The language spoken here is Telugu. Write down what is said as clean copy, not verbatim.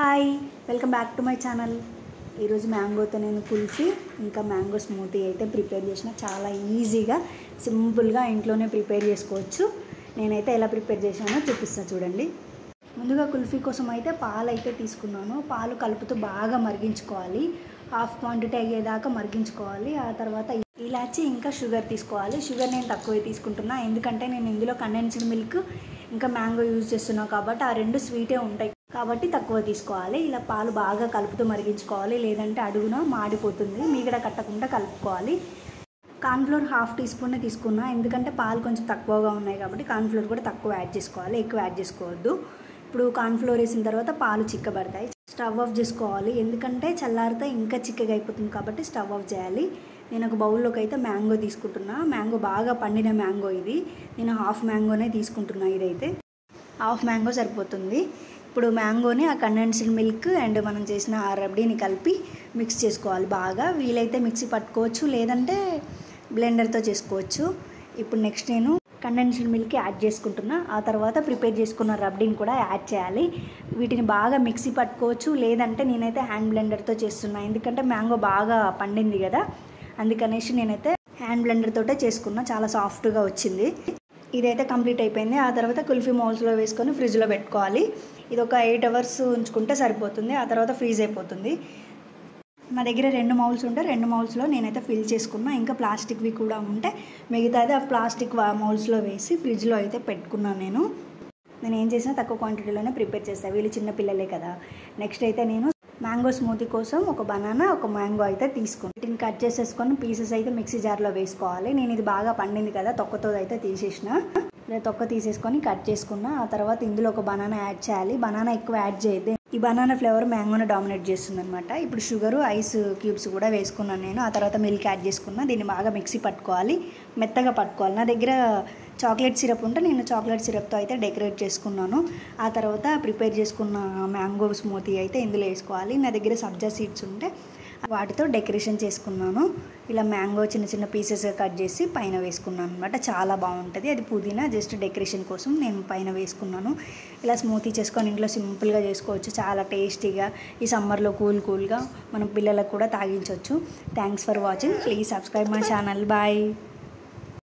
Hi welcome back to my channel. ఈరోజు మ్యాంగోతో నేను కుల్ఫీ ఇంకా మ్యాంగో స్మూతీ అయితే ప్రిపేర్ చేసిన. చాలా ఈజీగా సింపుల్గా ఇంట్లోనే ప్రిపేర్ చేసుకోవచ్చు. నేనైతే ఎలా ప్రిపేర్ చేశానో చూపిస్తాను చూడండి. ముందుగా కుల్ఫీ కోసం అయితే పాలు అయితే తీసుకున్నాను. పాలు కలుపుతూ బాగా మరిగించుకోవాలి. హాఫ్ క్వాంటిటీ అయ్యేదాకా మరిగించుకోవాలి. ఆ తర్వాత ఇలాచి ఇంకా షుగర్ తీసుకోవాలి. షుగర్ నేను తక్కువే తీసుకుంటున్నా, ఎందుకంటే నేను ఇందులో కండెన్స్డ్ మిల్క్ ఇంకా మ్యాంగో యూజ్ చేస్తున్నాను కాబట్టి ఆ రెండు స్వీటే ఉంటాయి కాబట్టి తక్కువ తీసుకోవాలి. ఇలా పాలు బాగా కలుపుతూ మరిగించుకోవాలి, లేదంటే అడుగున మాడిపోతుంది. మీగడ కట్టకుండా కలుపుకోవాలి. కార్న్ఫ్లోర్ హాఫ్ టీ స్పూన్ తీసుకున్నా, ఎందుకంటే పాలు కొంచెం తక్కువగా ఉన్నాయి కాబట్టి కార్న్ఫ్లోర్ కూడా తక్కువ యాడ్ చేసుకోవాలి, ఎక్కువ యాడ్ చేసుకోవద్దు. ఇప్పుడు కార్న్ఫ్లోర్ వేసిన తర్వాత పాలు చిక్కబడతాయి. స్టవ్ ఆఫ్ చేసుకోవాలి, ఎందుకంటే చల్లారితే ఇంకా చిక్కగా అయిపోతుంది కాబట్టి స్టవ్ ఆఫ్ చేయాలి. నేను ఒక బౌల్లోకి అయితే మ్యాంగో తీసుకుంటున్నా. మ్యాంగో బాగా పండిన మ్యాంగో ఇది. నేను హాఫ్ మ్యాంగోనే తీసుకుంటున్నా. ఇదైతే హాఫ్ మ్యాంగో సరిపోతుంది. ఇప్పుడు మ్యాంగోని ఆ కండెన్స్డ్ మిల్క్ అండ్ మనం చేసిన ఆ రబ్డీని కలిపి మిక్స్ చేసుకోవాలి బాగా. వీలైతే మిక్సీ పట్టుకోవచ్చు, లేదంటే బ్లెండర్తో చేసుకోవచ్చు. ఇప్పుడు నెక్స్ట్ నేను కండెన్స్డ్ మిల్క్ యాడ్ చేసుకుంటున్నా. ఆ తర్వాత ప్రిపేర్ చేసుకున్న రబ్డీని కూడా యాడ్ చేయాలి. వీటిని బాగా మిక్సీ పట్టుకోవచ్చు, లేదంటే నేనైతే హ్యాండ్ బ్లెండర్తో చేస్తున్నా, ఎందుకంటే మ్యాంగో బాగా పండింది కదా, అందుకనేసి నేనైతే హ్యాండ్ బ్లెండర్ తోటే చేసుకున్నా. చాలా సాఫ్ట్గా వచ్చింది. ఇదైతే కంప్లీట్ అయిపోయింది. ఆ తర్వాత కుల్ఫీ మౌల్స్లో వేసుకొని ఫ్రిడ్జ్లో పెట్టుకోవాలి. ఇది ఒక 8 hours ఉంచుకుంటే సరిపోతుంది. ఆ తర్వాత ఫ్రీజ్ అయిపోతుంది. నా దగ్గర 2 మౌల్స్ ఉంటే 2 మౌల్స్లో నేనైతే ఫిల్ చేసుకున్నా. ఇంకా ప్లాస్టిక్వి కూడా ఉంటే మిగతాది ఆ ప్లాస్టిక్ మౌల్స్లో వేసి ఫ్రిడ్జ్లో అయితే పెట్టుకున్నాను. నేను ఏం చేసినా తక్కువ క్వాంటిటీలోనే ప్రిపేర్ చేస్తాను, వీళ్ళు చిన్న పిల్లలే కదా. నెక్స్ట్ అయితే నేను మ్యాంగో స్మూతీ కోసం ఒక బనానా ఒక మ్యాంగో అయితే తీసుకుని వీటిని కట్ చేసేసుకొని పీసెస్ అయితే మిక్సీ జార్లో వేసుకోవాలి. నేను ఇది బాగా పండింది కదా, తొక్కతో అయితే తీసేసిన. తొక్క తీసేసుకొని కట్ చేసుకున్నా. ఆ తర్వాత ఇందులో ఒక బనానా యాడ్ చేయాలి. బనానా ఎక్కువ యాడ్ చేయద్దు, ఈ బనానా ఫ్లేవర్ మ్యాంగోని డామినేట్ చేస్తుంది అనమాట. ఇప్పుడు షుగరు ఐస్ క్యూబ్స్ కూడా వేసుకున్నాను నేను. ఆ తర్వాత మిల్క్ యాడ్ చేసుకున్నా. దీన్ని బాగా మిక్సీ పట్టుకోవాలి, మెత్తగా పట్టుకోవాలి. నా దగ్గర చాక్లెట్ సిరప్ ఉంటే నేను చాక్లెట్ సిరప్తో అయితే డెకరేట్ చేసుకున్నాను. ఆ తర్వాత ప్రిపేర్ చేసుకున్న మ్యాంగో స్మూతీ అయితే ఇందులో వేసుకోవాలి. నా దగ్గర సబ్జా సీడ్స్ ఉంటే వాటితో డెకరేషన్ చేసుకున్నాను. ఇలా మ్యాంగో చిన్న చిన్న పీసెస్గా కట్ చేసి పైన వేసుకున్నాను అనమాట. చాలా బాగుంటుంది. అది పుదీనా జస్ట్ డెకరేషన్ కోసం నేను పైన వేసుకున్నాను. ఇలా స్మూతీ చేసుకొని ఇంట్లో సింపుల్గా చేసుకోవచ్చు, చాలా టేస్టీగా. ఈ సమ్మర్లో కూల్గా మనం పిల్లలకు కూడా తాగించవచ్చు. Thanks for watching. Please subscribe my channel. Bye.